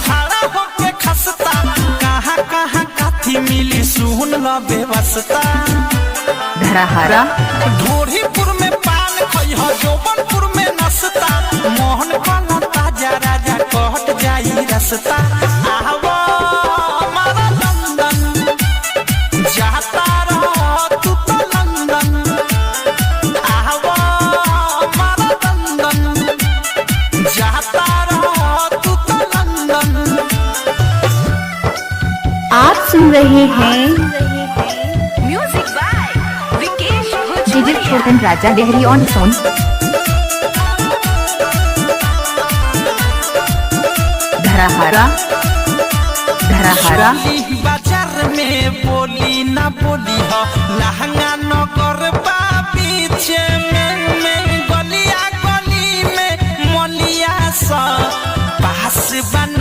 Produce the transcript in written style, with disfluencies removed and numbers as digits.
खड़ा होके खसता कहाँ कहाँ काथी मिली सुन ल बेवस्ता धराहारा ढोरीपुर में पान खइह जौबनपुर में नसता मोहन कला ताजा राजा कहट जाई रसता आवा हमारा लंदन जाता रह तू तो लंदन आवा हमारा लंदन जाता रह तू तो लंदन। आप सुन रहे हैं music by Vikesh DJ Chhotan Raja Dehri on सोन। धराहारा धराहारा बाजार में बोली ना बोली हो लहंगा नगर पीछे में गलिया गली में मलिया सा पास